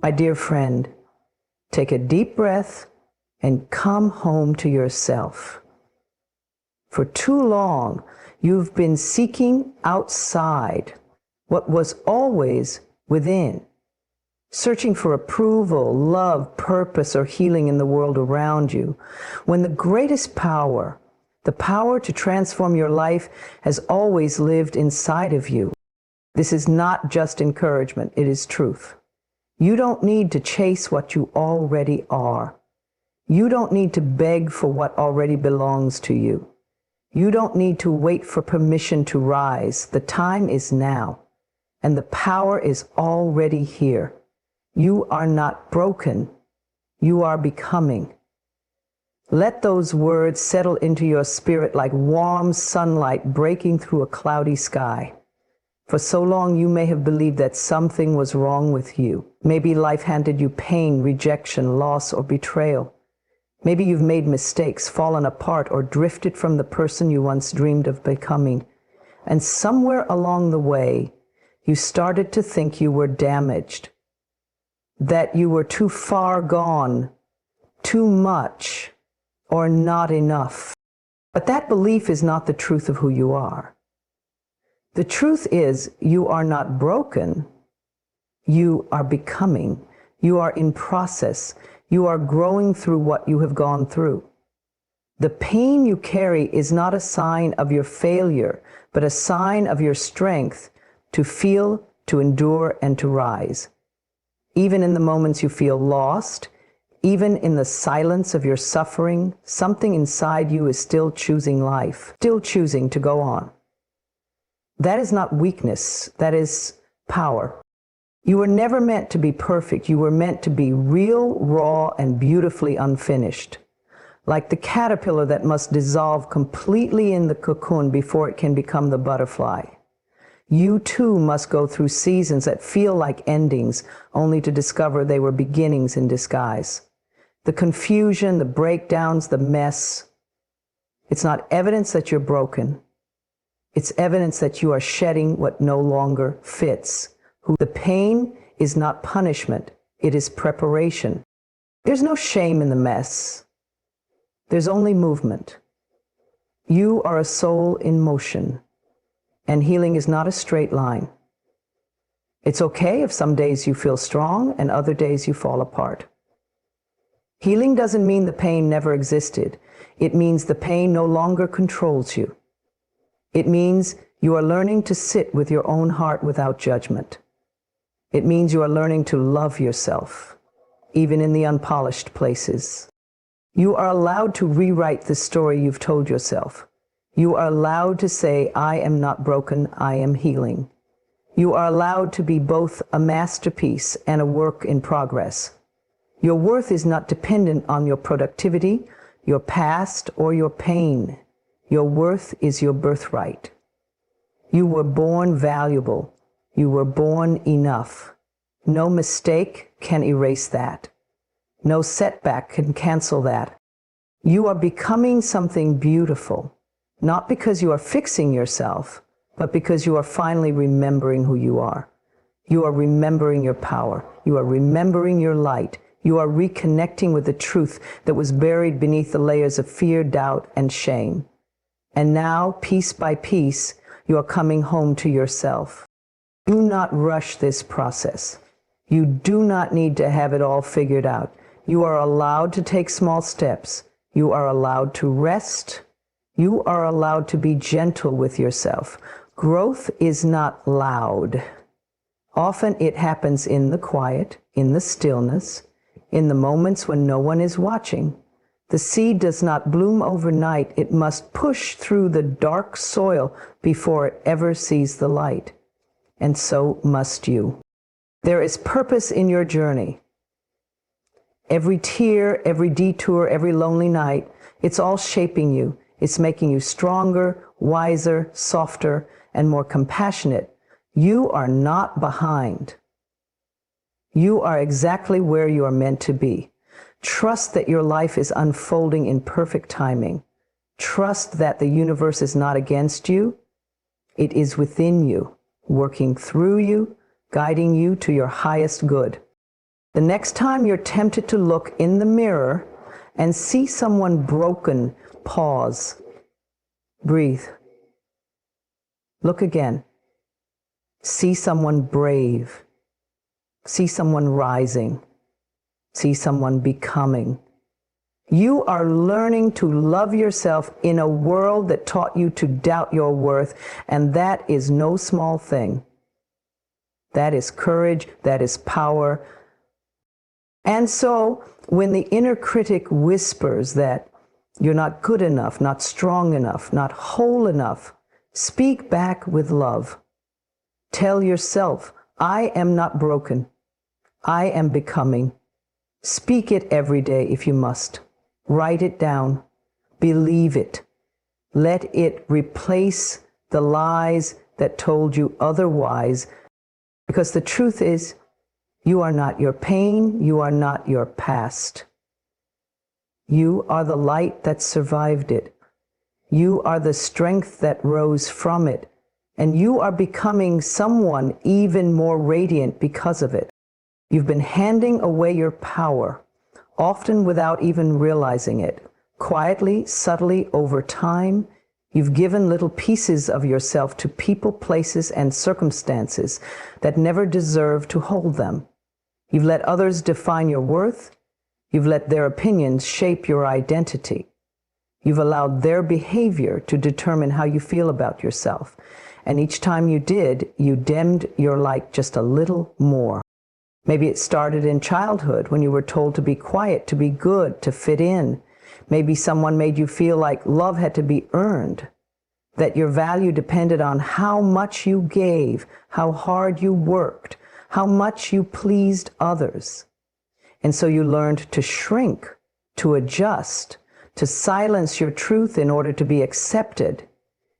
My dear friend, take a deep breath and come home to yourself. For too long, you've been seeking outside what was always within, searching for approval, love, purpose, or healing in the world around you, when the greatest power, the power to transform your life, has always lived inside of you. This is not just encouragement, it is truth. You don't need to chase what you already are. You don't need to beg for what already belongs to you. You don't need to wait for permission to rise. The time is now, and the power is already here. You are not broken. You are becoming. Let those words settle into your spirit like warm sunlight breaking through a cloudy sky. For so long you may have believed that something was wrong with you. Maybe life handed you pain, rejection, loss, or betrayal. Maybe you've made mistakes, fallen apart, or drifted from the person you once dreamed of becoming. And somewhere along the way, you started to think you were damaged, that you were too far gone, too much, or not enough. But that belief is not the truth of who you are. The truth is, you are not broken. You are becoming. You are in process. You are growing through what you have gone through. The pain you carry is not a sign of your failure, but a sign of your strength to feel, to endure, and to rise. Even in the moments you feel lost, even in the silence of your suffering, something inside you is still choosing life, still choosing to go on. That is not weakness, that is power. You were never meant to be perfect. You were meant to be real, raw, and beautifully unfinished. Like the caterpillar that must dissolve completely in the cocoon before it can become the butterfly. You too must go through seasons that feel like endings, only to discover they were beginnings in disguise. The confusion, the breakdowns, the mess. It's not evidence that you're broken. It's evidence that you are shedding what no longer fits. The pain is not punishment, it is preparation. There's no shame in the mess. There's only movement. You are a soul in motion, and healing is not a straight line. It's okay if some days you feel strong and other days you fall apart. Healing doesn't mean the pain never existed. It means the pain no longer controls you. It means you are learning to sit with your own heart without judgment. It means you are learning to love yourself, even in the unpolished places. You are allowed to rewrite the story you've told yourself. You are allowed to say, I am not broken, I am healing. You are allowed to be both a masterpiece and a work in progress. Your worth is not dependent on your productivity, your past, or your pain. Your worth is your birthright. You were born valuable. You were born enough. No mistake can erase that. No setback can cancel that. You are becoming something beautiful, not because you are fixing yourself, but because you are finally remembering who you are. You are remembering your power. You are remembering your light. You are reconnecting with the truth that was buried beneath the layers of fear, doubt, and shame. And now, piece by piece, you are coming home to yourself. Do not rush this process. You do not need to have it all figured out. You are allowed to take small steps. You are allowed to rest. You are allowed to be gentle with yourself. Growth is not loud. Often it happens in the quiet, in the stillness, in the moments when no one is watching. The seed does not bloom overnight. It must push through the dark soil before it ever sees the light. And so must you. There is purpose in your journey. Every tear, every detour, every lonely night, it's all shaping you. It's making you stronger, wiser, softer, and more compassionate. You are not behind. You are exactly where you are meant to be. Trust that your life is unfolding in perfect timing. Trust that the universe is not against you. It is within you, working through you, guiding you to your highest good. The next time you're tempted to look in the mirror and see someone broken, pause. Breathe. Look again. See someone brave. See someone rising. See someone becoming. You are learning to love yourself in a world that taught you to doubt your worth, and that is no small thing. That is courage, that is power. And so, when the inner critic whispers that you're not good enough, not strong enough, not whole enough, speak back with love. Tell yourself, I am not broken. I am becoming. Speak it every day if you must. Write it down. Believe it. Let it replace the lies that told you otherwise. Because the truth is, you are not your pain. You are not your past. You are the light that survived it. You are the strength that rose from it. And you are becoming someone even more radiant because of it. You've been handing away your power, often without even realizing it. Quietly, subtly, over time, you've given little pieces of yourself to people, places, and circumstances that never deserve to hold them. You've let others define your worth. You've let their opinions shape your identity. You've allowed their behavior to determine how you feel about yourself. And each time you did, you dimmed your light just a little more. Maybe it started in childhood when you were told to be quiet, to be good, to fit in. Maybe someone made you feel like love had to be earned, that your value depended on how much you gave, how hard you worked, how much you pleased others. And so you learned to shrink, to adjust, to silence your truth in order to be accepted.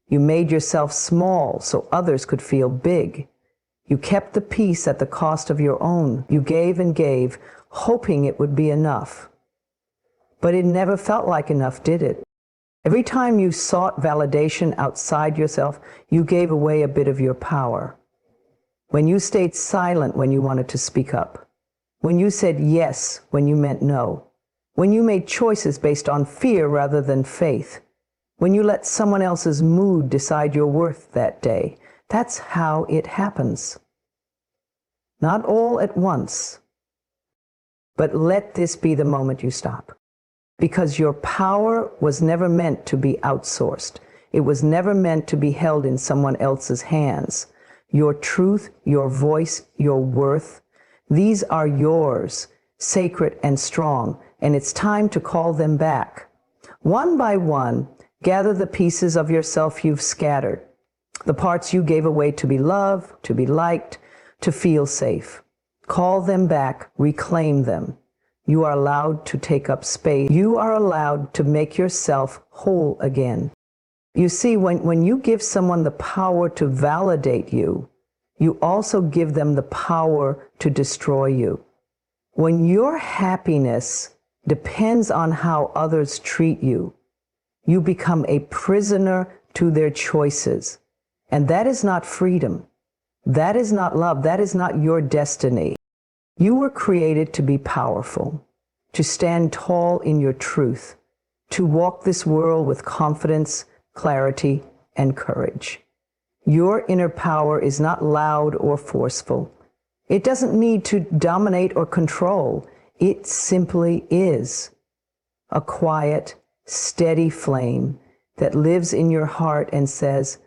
You made yourself small so others could feel big. You kept the peace at the cost of your own. You gave and gave, hoping it would be enough. But it never felt like enough, did it? Every time you sought validation outside yourself, you gave away a bit of your power. When you stayed silent when you wanted to speak up, when you said yes when you meant no, when you made choices based on fear rather than faith, when you let someone else's mood decide your worth that day, that's how it happens. Not all at once, but let this be the moment you stop. Because your power was never meant to be outsourced. It was never meant to be held in someone else's hands. Your truth, your voice, your worth, these are yours, sacred and strong, and it's time to call them back. One by one, gather the pieces of yourself you've scattered, the parts you gave away to be loved, to be liked, to feel safe. Call them back, reclaim them. You are allowed to take up space. You are allowed to make yourself whole again. You see, when you give someone the power to validate you, you also give them the power to destroy you. When your happiness depends on how others treat you, you become a prisoner to their choices. And that is not freedom. That is not love. That is not your destiny. You were created to be powerful, to stand tall in your truth, to walk this world with confidence, clarity, and courage. Your inner power is not loud or forceful. It doesn't need to dominate or control. It simply is a quiet, steady flame that lives in your heart and says,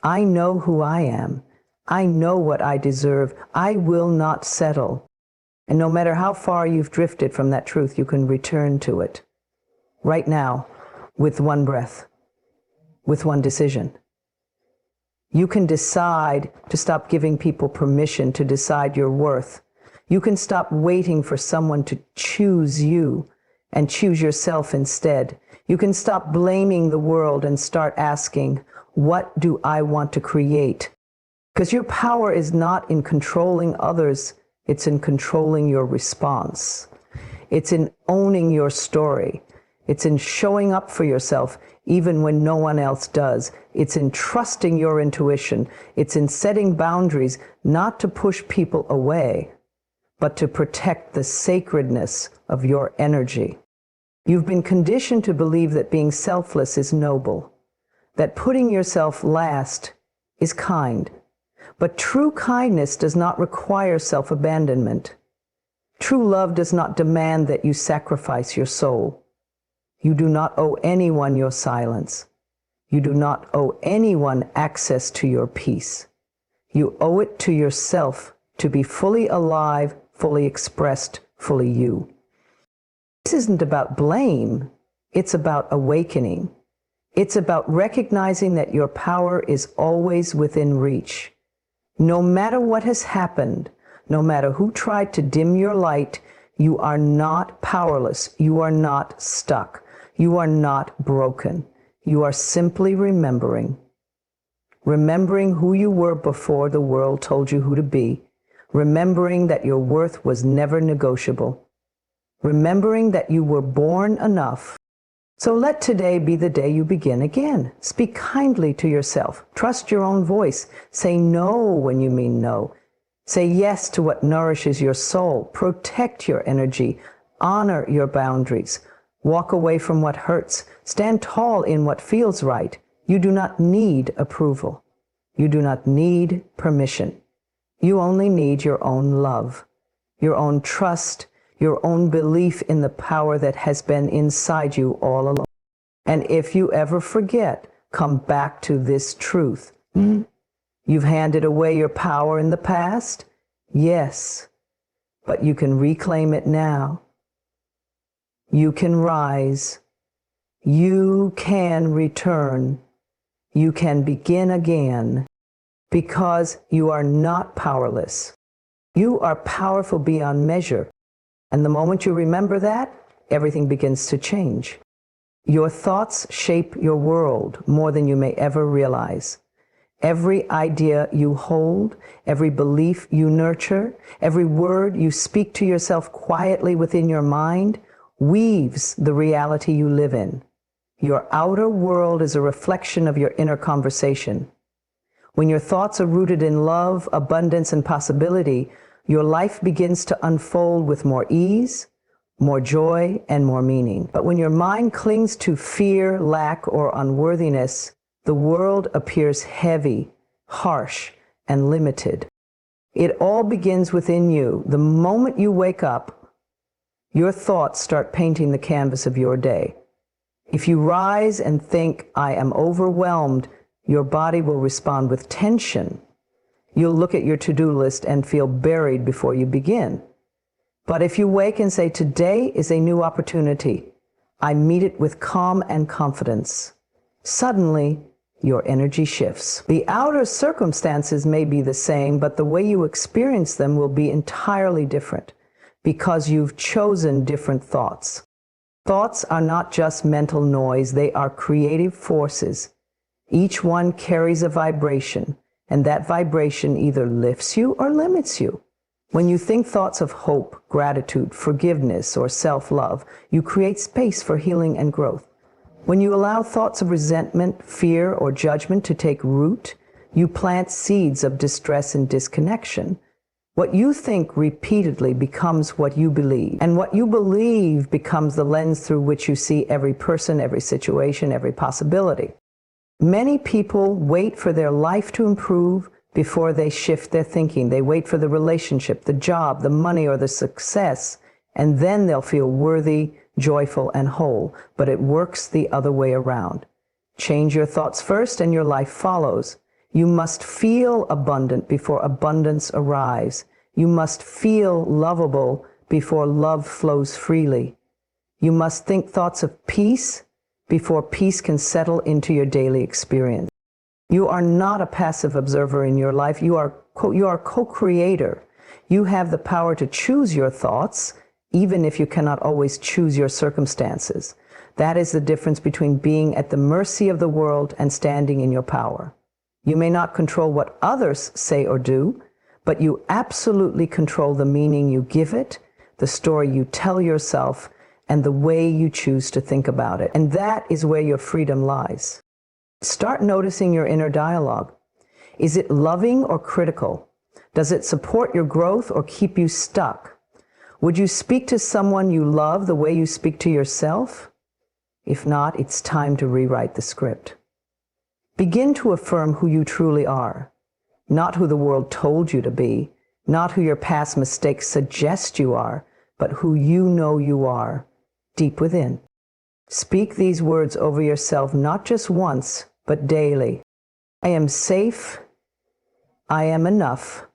I know who I am. I know what I deserve. I will not settle. And no matter how far you've drifted from that truth, you can return to it. Right now, with one breath, with one decision. You can decide to stop giving people permission to decide your worth. You can stop waiting for someone to choose you and choose yourself instead. You can stop blaming the world and start asking, what do I want to create? Because your power is not in controlling others. It's in controlling your response. It's in owning your story. It's in showing up for yourself even when no one else does. It's in trusting your intuition. It's in setting boundaries, not to push people away, but to protect the sacredness of your energy. You've been conditioned to believe that being selfless is noble, that putting yourself last is kind. But true kindness does not require self-abandonment. True love does not demand that you sacrifice your soul. You do not owe anyone your silence. You do not owe anyone access to your peace. You owe it to yourself to be fully alive, fully expressed, fully you. This isn't about blame. It's about awakening. It's about recognizing that your power is always within reach. No matter what has happened, no matter who tried to dim your light, you are not powerless. You are not stuck. You are not broken. You are simply remembering. Remembering who you were before the world told you who to be. Remembering that your worth was never negotiable. Remembering that you were born enough. So let today be the day you begin again. Speak kindly to yourself. Trust your own voice. Say no when you mean no. Say yes to what nourishes your soul. Protect your energy. Honor your boundaries. Walk away from what hurts. Stand tall in what feels right. You do not need approval. You do not need permission. You only need your own love, your own trust, your own belief in the power that has been inside you all along. And if you ever forget, come back to this truth. You've handed away your power in the past? Yes, but you can reclaim it now. You can rise. You can return. You can begin again, because you are not powerless. You are powerful beyond measure. And the moment you remember that, everything begins to change. Your thoughts shape your world more than you may ever realize. Every idea you hold, every belief you nurture, every word you speak to yourself quietly within your mind weaves the reality you live in. Your outer world is a reflection of your inner conversation. When your thoughts are rooted in love, abundance, and possibility, your life begins to unfold with more ease, more joy, and more meaning. But when your mind clings to fear, lack, or unworthiness, the world appears heavy, harsh, and limited. It all begins within you. The moment you wake up, your thoughts start painting the canvas of your day. If you rise and think, I am overwhelmed, your body will respond with tension. You'll look at your to-do list and feel buried before you begin. But if you wake and say, today is a new opportunity, I meet it with calm and confidence, suddenly your energy shifts. The outer circumstances may be the same, but the way you experience them will be entirely different, because you've chosen different thoughts. Thoughts are not just mental noise, they are creative forces. Each one carries a vibration, and that vibration either lifts you or limits you. When you think thoughts of hope, gratitude, forgiveness, or self-love, you create space for healing and growth. When you allow thoughts of resentment, fear, or judgment to take root, you plant seeds of distress and disconnection. What you think repeatedly becomes what you believe, and what you believe becomes the lens through which you see every person, every situation, every possibility. Many people wait for their life to improve before they shift their thinking. They wait for the relationship, the job, the money, or the success, and then they'll feel worthy, joyful, and whole. But it works the other way around. Change your thoughts first and your life follows. You must feel abundant before abundance arrives. You must feel lovable before love flows freely. You must think thoughts of peace before peace can settle into your daily experience. You are not a passive observer in your life. You are co-creator. You have the power to choose your thoughts, even if you cannot always choose your circumstances. That is the difference between being at the mercy of the world and standing in your power. You may not control what others say or do, but you absolutely control the meaning you give it, the story you tell yourself, and the way you choose to think about it. And that is where your freedom lies. Start noticing your inner dialogue. Is it loving or critical? Does it support your growth or keep you stuck? Would you speak to someone you love the way you speak to yourself? If not, it's time to rewrite the script. Begin to affirm who you truly are, not who the world told you to be, not who your past mistakes suggest you are, but who you know you are, deep within. Speak these words over yourself not just once, but daily. I am safe. I am enough.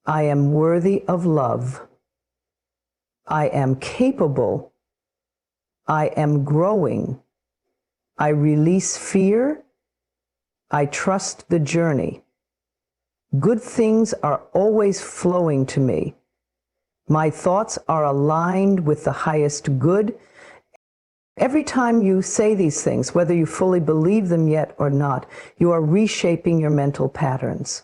I am worthy of love. I am capable. I am growing. I release fear. I trust the journey. Good things are always flowing to me. My thoughts are aligned with the highest good. Every time you say these things, whether you fully believe them yet or not, you are reshaping your mental patterns.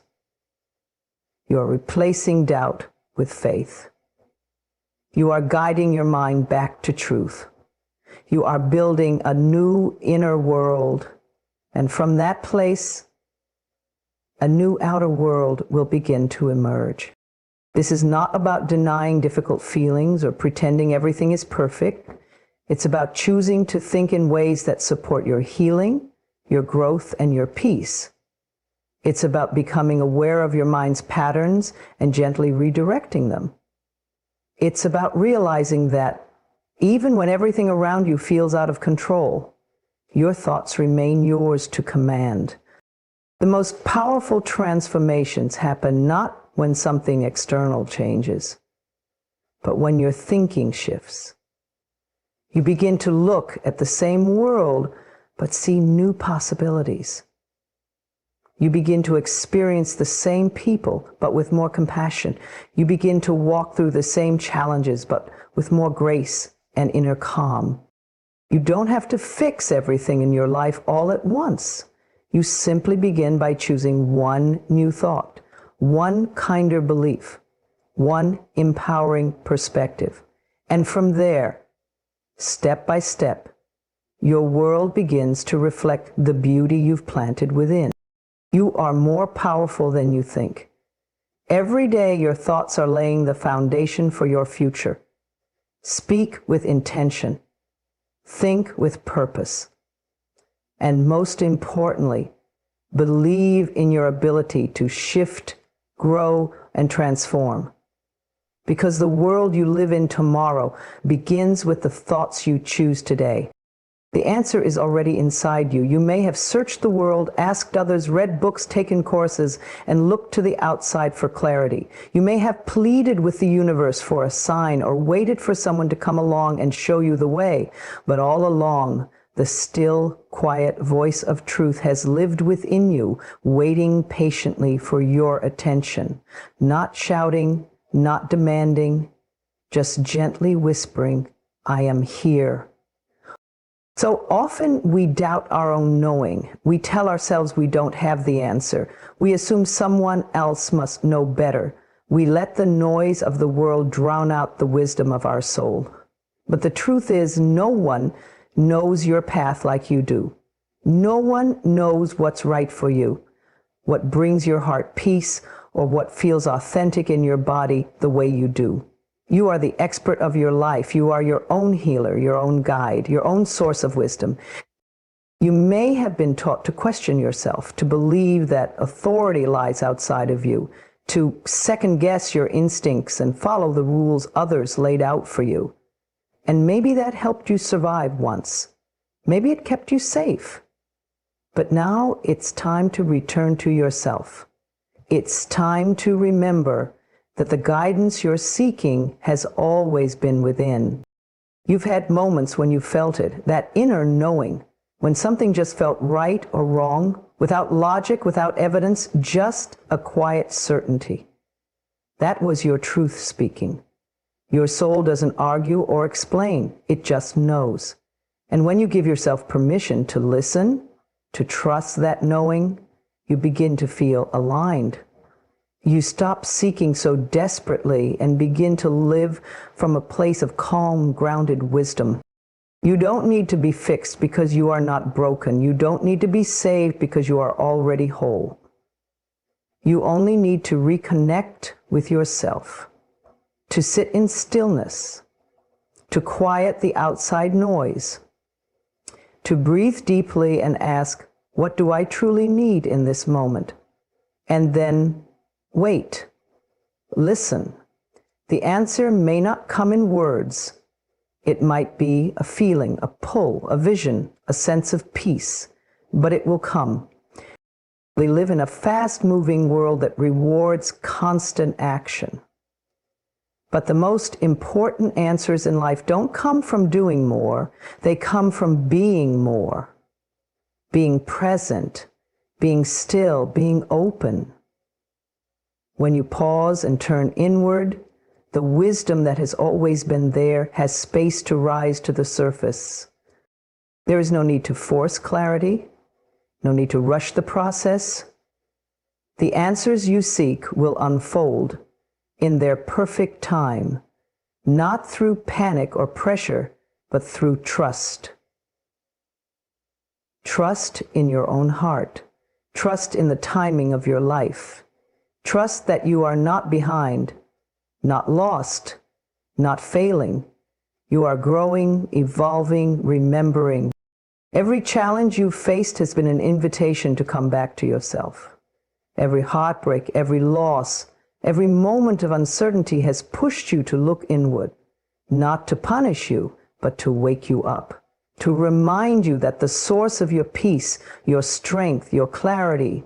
You are replacing doubt with faith. You are guiding your mind back to truth. You are building a new inner world, and from that place, a new outer world will begin to emerge. This is not about denying difficult feelings or pretending everything is perfect. It's about choosing to think in ways that support your healing, your growth, and your peace. It's about becoming aware of your mind's patterns and gently redirecting them. It's about realizing that even when everything around you feels out of control, your thoughts remain yours to command. The most powerful transformations happen not when something external changes, but when your thinking shifts. You begin to look at the same world, but see new possibilities. You begin to experience the same people, but with more compassion. You begin to walk through the same challenges, but with more grace and inner calm. You don't have to fix everything in your life all at once. You simply begin by choosing one new thought, one kinder belief, one empowering perspective. And from there, step by step, your world begins to reflect the beauty you've planted within. You are more powerful than you think. Every day, your thoughts are laying the foundation for your future. Speak with intention. Think with purpose. And most importantly, believe in your ability to shift, grow, and transform. Because the world you live in tomorrow begins with the thoughts you choose today. The answer is already inside you. You may have searched the world, asked others, read books, taken courses, and looked to the outside for clarity. You may have pleaded with the universe for a sign or waited for someone to come along and show you the way. But all along, the still, quiet voice of truth has lived within you, waiting patiently for your attention. Not shouting, not demanding, just gently whispering, I am here. So often we doubt our own knowing. We tell ourselves we don't have the answer. We assume someone else must know better. We let the noise of the world drown out the wisdom of our soul. But the truth is, no one knows your path like you do. No one knows what's right for you, what brings your heart peace, or what feels authentic in your body the way you do. You are the expert of your life. You are your own healer, your own guide, your own source of wisdom. You may have been taught to question yourself, to believe that authority lies outside of you, to second-guess your instincts and follow the rules others laid out for you. And maybe that helped you survive once. Maybe it kept you safe. But now it's time to return to yourself. It's time to remember that the guidance you're seeking has always been within. You've had moments when you felt it, that inner knowing, when something just felt right or wrong, without logic, without evidence, just a quiet certainty. That was your truth speaking. Your soul doesn't argue or explain, it just knows. And when you give yourself permission to listen, to trust that knowing, you begin to feel aligned. You stop seeking so desperately and begin to live from a place of calm, grounded wisdom. You don't need to be fixed because you are not broken. You don't need to be saved because you are already whole. You only need to reconnect with yourself, to sit in stillness, to quiet the outside noise, to breathe deeply and ask, what do I truly need in this moment? And then wait, listen. The answer may not come in words. It might be a feeling, a pull, a vision, a sense of peace, but it will come. We live in a fast-moving world that rewards constant action. But the most important answers in life don't come from doing more. They come from being more, being present, being still, being open. When you pause and turn inward, the wisdom that has always been there has space to rise to the surface. There is no need to force clarity, no need to rush the process. The answers you seek will unfold in their perfect time, not through panic or pressure, but through trust. Trust in your own heart. Trust in the timing of your life. Trust that you are not behind, not lost, not failing. You are growing, evolving, remembering. Every challenge you've faced has been an invitation to come back to yourself. Every heartbreak, every loss, every moment of uncertainty has pushed you to look inward, not to punish you, but to wake you up, to remind you that the source of your peace, your strength, your clarity,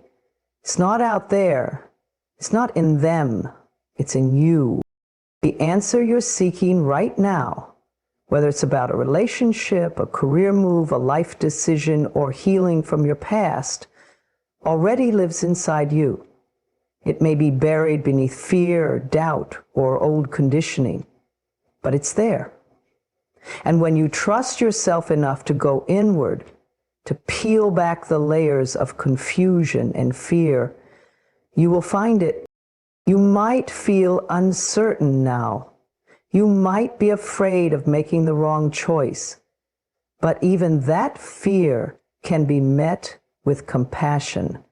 it's not out there, it's not in them, it's in you. The answer you're seeking right now, whether it's about a relationship, a career move, a life decision, or healing from your past, already lives inside you. It may be buried beneath fear or doubt or old conditioning, but it's there. And when you trust yourself enough to go inward, to peel back the layers of confusion and fear, you will find it. You might feel uncertain now. You might be afraid of making the wrong choice. But even that fear can be met with compassion.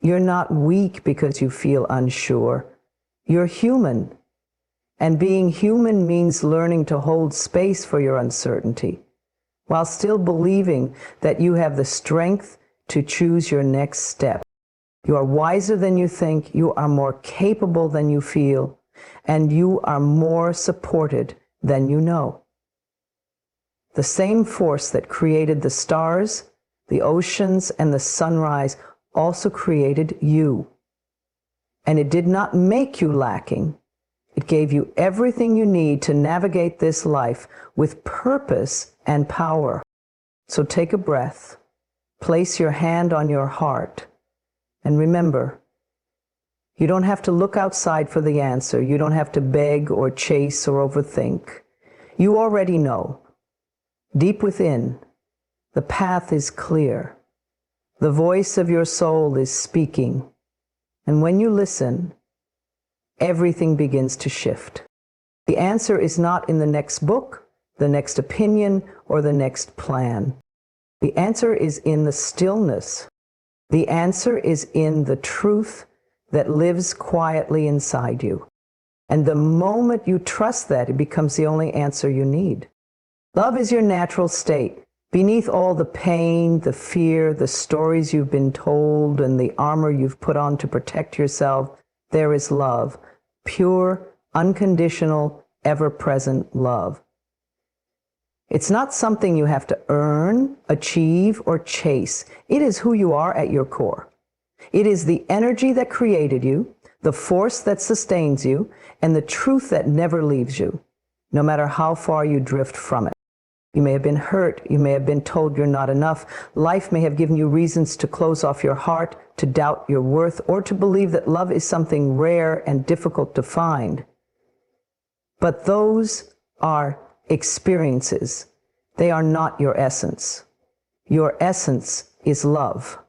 You're not weak because you feel unsure. You're human. And being human means learning to hold space for your uncertainty, while still believing that you have the strength to choose your next step. You are wiser than you think, you are more capable than you feel, and you are more supported than you know. The same force that created the stars, the oceans, and the sunrise also created you. And it did not make you lacking. It gave you everything you need to navigate this life with purpose and power. So take a breath, place your hand on your heart, and remember, you don't have to look outside for the answer. You don't have to beg or chase or overthink. You already know. Deep within, the path is clear. The voice of your soul is speaking. And when you listen, everything begins to shift. The answer is not in the next book, the next opinion, or the next plan. The answer is in the stillness. The answer is in the truth that lives quietly inside you. And the moment you trust that, it becomes the only answer you need. Love is your natural state. Beneath all the pain, the fear, the stories you've been told, and the armor you've put on to protect yourself, there is love. Pure, unconditional, ever-present love. It's not something you have to earn, achieve, or chase. It is who you are at your core. It is the energy that created you, the force that sustains you, and the truth that never leaves you, no matter how far you drift from it. You may have been hurt. You may have been told you're not enough. Life may have given you reasons to close off your heart, to doubt your worth, or to believe that love is something rare and difficult to find. But those are experiences. They are not your essence. Your essence is love.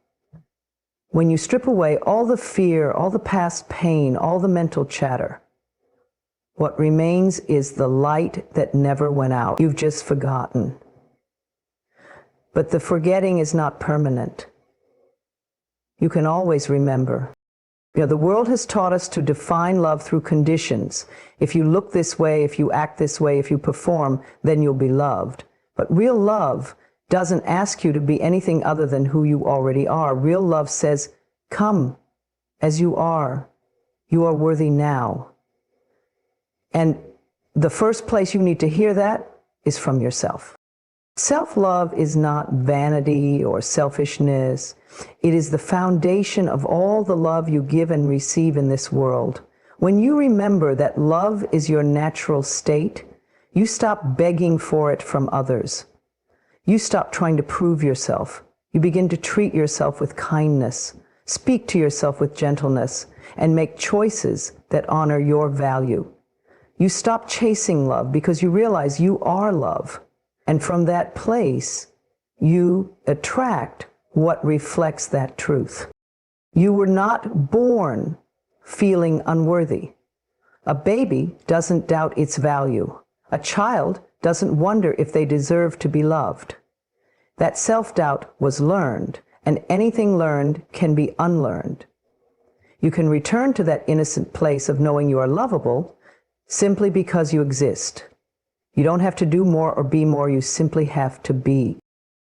When you strip away all the fear, all the past pain, all the mental chatter, what remains is the light that never went out. You've just forgotten. But the forgetting is not permanent. You can always remember. The world has taught us to define love through conditions. If you look this way, if you act this way, if you perform, then you'll be loved. But real love doesn't ask you to be anything other than who you already are. Real love says, come as you are. You are worthy now. And the first place you need to hear that is from yourself. Self-love is not vanity or selfishness. It is the foundation of all the love you give and receive in this world. When you remember that love is your natural state, you stop begging for it from others. You stop trying to prove yourself. You begin to treat yourself with kindness, speak to yourself with gentleness, and make choices that honor your value. You stop chasing love because you realize you are love. And from that place, you attract what reflects that truth. You were not born feeling unworthy. A baby doesn't doubt its value. A child doesn't wonder if they deserve to be loved. That self-doubt was learned, and anything learned can be unlearned. You can return to that innocent place of knowing you are lovable simply because you exist. You don't have to do more or be more, you simply have to be.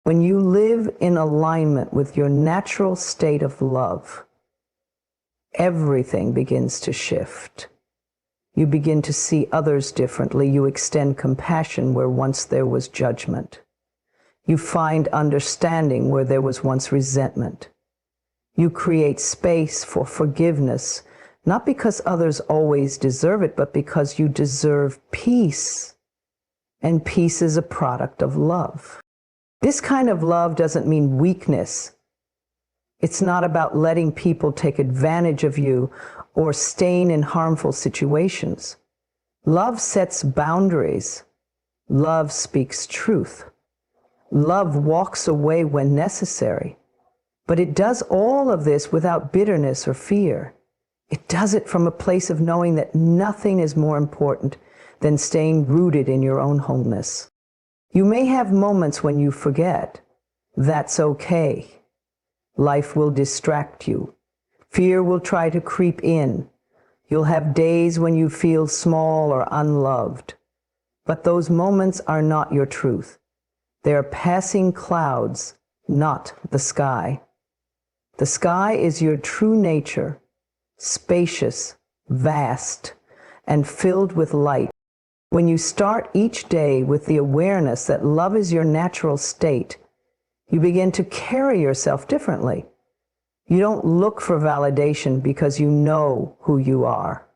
When you live in alignment with your natural state of love, everything begins to shift. You begin to see others differently. You extend compassion where once there was judgment. You find understanding where there was once resentment. You create space for forgiveness, not because others always deserve it, but because you deserve peace. And peace is a product of love. This kind of love doesn't mean weakness. It's not about letting people take advantage of you or staying in harmful situations. Love sets boundaries. Love speaks truth. Love walks away when necessary. But it does all of this without bitterness or fear. It does it from a place of knowing that nothing is more important than staying rooted in your own wholeness. You may have moments when you forget. That's okay. Life will distract you. Fear will try to creep in. You'll have days when you feel small or unloved. But those moments are not your truth. They are passing clouds, not the sky. The sky is your true nature, spacious, vast, and filled with light. When you start each day with the awareness that love is your natural state, you begin to carry yourself differently. You don't look for validation because you know who you are.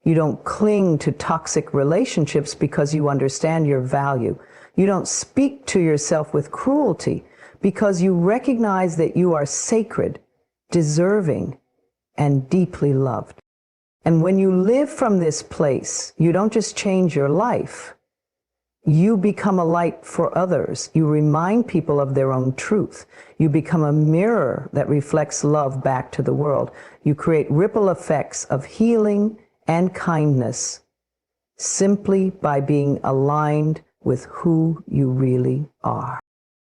You don't cling to toxic relationships because you understand your value. You don't speak to yourself with cruelty because you recognize that you are sacred, deserving, and deeply loved. And when you live from this place, you don't just change your life. You become a light for others. You remind people of their own truth. You become a mirror that reflects love back to the world. You create ripple effects of healing and kindness simply by being aligned with who you really are.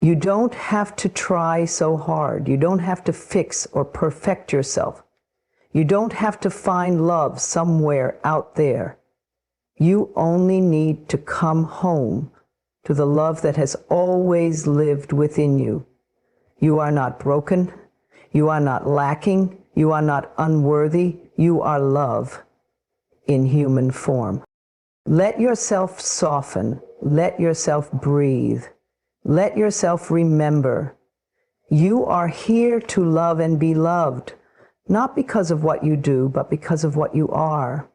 You don't have to try so hard. You don't have to fix or perfect yourself. You don't have to find love somewhere out there. You only need to come home to the love that has always lived within you. You are not broken. You are not lacking. You are not unworthy. You are love in human form. Let yourself soften. Let yourself breathe. Let yourself remember. You are here to love and be loved. Not because of what you do, but because of what you are.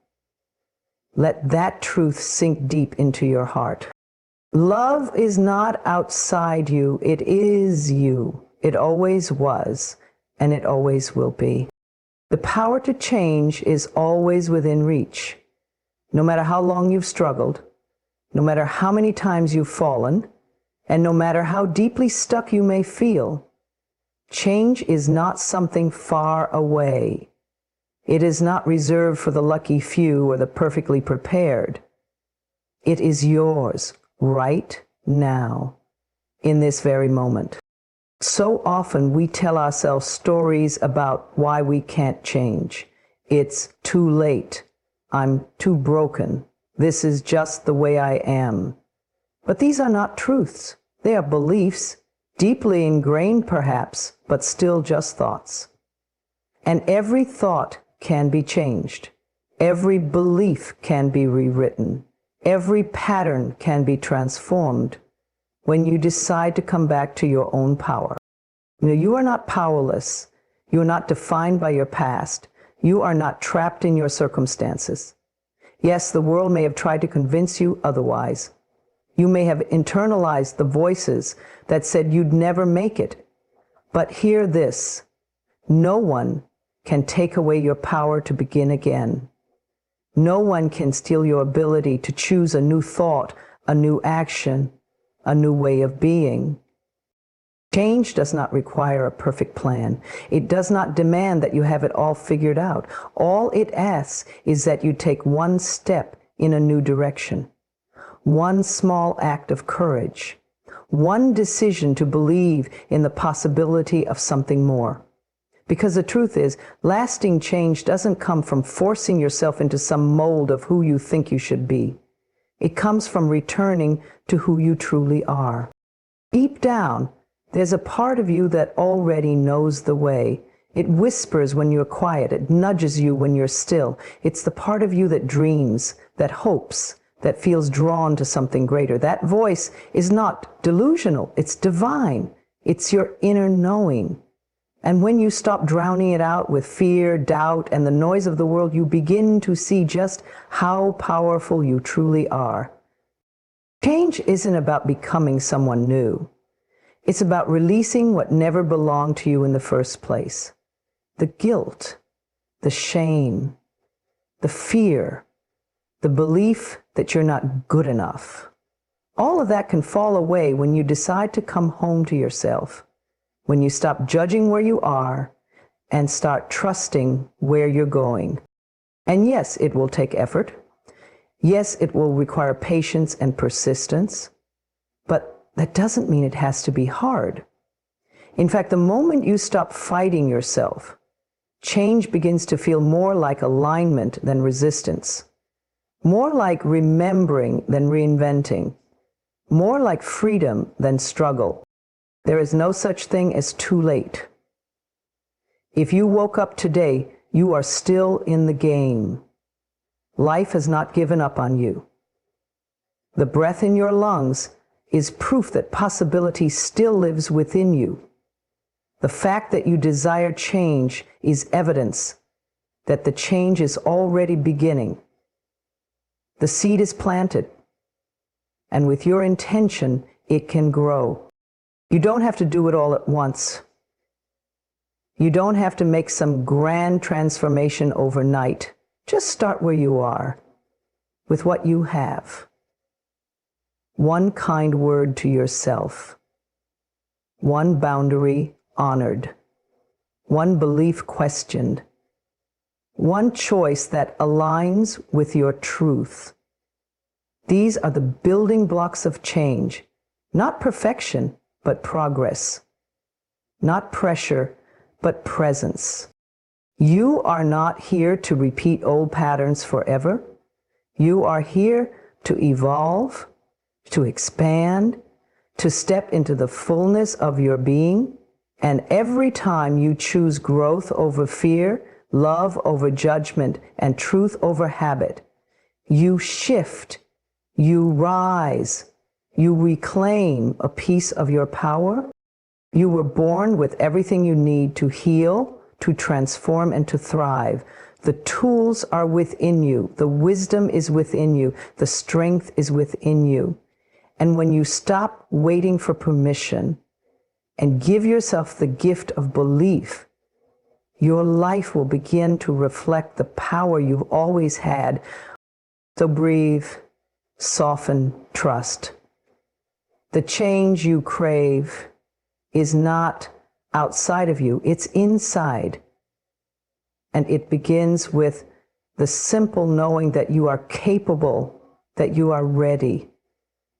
Let that truth sink deep into your heart. Love is not outside you. It is you. It always was, and it always will be. The power to change is always within reach. No matter how long you've struggled, no matter how many times you've fallen, and no matter how deeply stuck you may feel, change is not something far away. It is not reserved for the lucky few or the perfectly prepared. It is yours right now, in this very moment. So often we tell ourselves stories about why we can't change. It's too late. I'm too broken. This is just the way I am. But these are not truths. They are beliefs, deeply ingrained perhaps, but still just thoughts. And every thought can be changed. Every belief can be rewritten. Every pattern can be transformed when you decide to come back to your own power. You are not powerless. You are not defined by your past. You are not trapped in your circumstances. Yes, the world may have tried to convince you otherwise. You may have internalized the voices that said you'd never make it. But hear this: no one can take away your power to begin again. No one can steal your ability to choose a new thought, a new action, a new way of being. Change does not require a perfect plan. It does not demand that you have it all figured out. All it asks is that you take one step in a new direction, one small act of courage, one decision to believe in the possibility of something more. Because the truth is, lasting change doesn't come from forcing yourself into some mold of who you think you should be. It comes from returning to who you truly are. Deep down, there's a part of you that already knows the way. It whispers when you're quiet. It nudges you when you're still. It's the part of you that dreams, that hopes, that feels drawn to something greater. That voice is not delusional. It's divine. It's your inner knowing. And when you stop drowning it out with fear, doubt, and the noise of the world, you begin to see just how powerful you truly are. Change isn't about becoming someone new. It's about releasing what never belonged to you in the first place. The guilt, the shame, the fear, the belief that you're not good enough. All of that can fall away when you decide to come home to yourself, when you stop judging where you are and start trusting where you're going. And yes, it will take effort. Yes, it will require patience and persistence, but that doesn't mean it has to be hard. In fact, the moment you stop fighting yourself, change begins to feel more like alignment than resistance, more like remembering than reinventing, more like freedom than struggle. There is no such thing as too late. If you woke up today, you are still in the game. Life has not given up on you. The breath in your lungs is proof that possibility still lives within you. The fact that you desire change is evidence that the change is already beginning. The seed is planted, and with your intention, it can grow. You don't have to do it all at once. You don't have to make some grand transformation overnight. Just start where you are, with what you have. One kind word to yourself, one boundary honored, one belief questioned, one choice that aligns with your truth. These are the building blocks of change, not perfection, but progress, not pressure, but presence. You are not here to repeat old patterns forever. You are here to evolve, to expand, to step into the fullness of your being. And every time you choose growth over fear, love over judgment, and truth over habit, you shift, you rise, you reclaim a piece of your power. You were born with everything you need to heal, to transform, and to thrive. The tools are within you. The wisdom is within you. The strength is within you. And when you stop waiting for permission and give yourself the gift of belief, your life will begin to reflect the power you've always had. So breathe, soften, trust. The change you crave is not outside of you, it's inside. And it begins with the simple knowing that you are capable, that you are ready,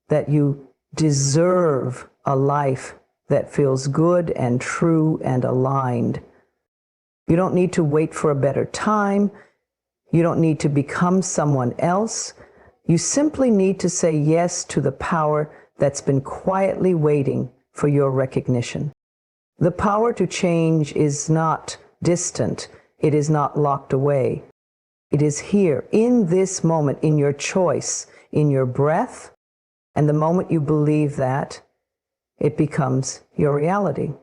that you deserve a life that feels good and true and aligned. You don't need to wait for a better time. You don't need to become someone else. You simply need to say yes to the power that's been quietly waiting for your recognition. The power to change is not distant. It is not locked away. It is here, in this moment, in your choice, in your breath. And the moment you believe that, it becomes your reality.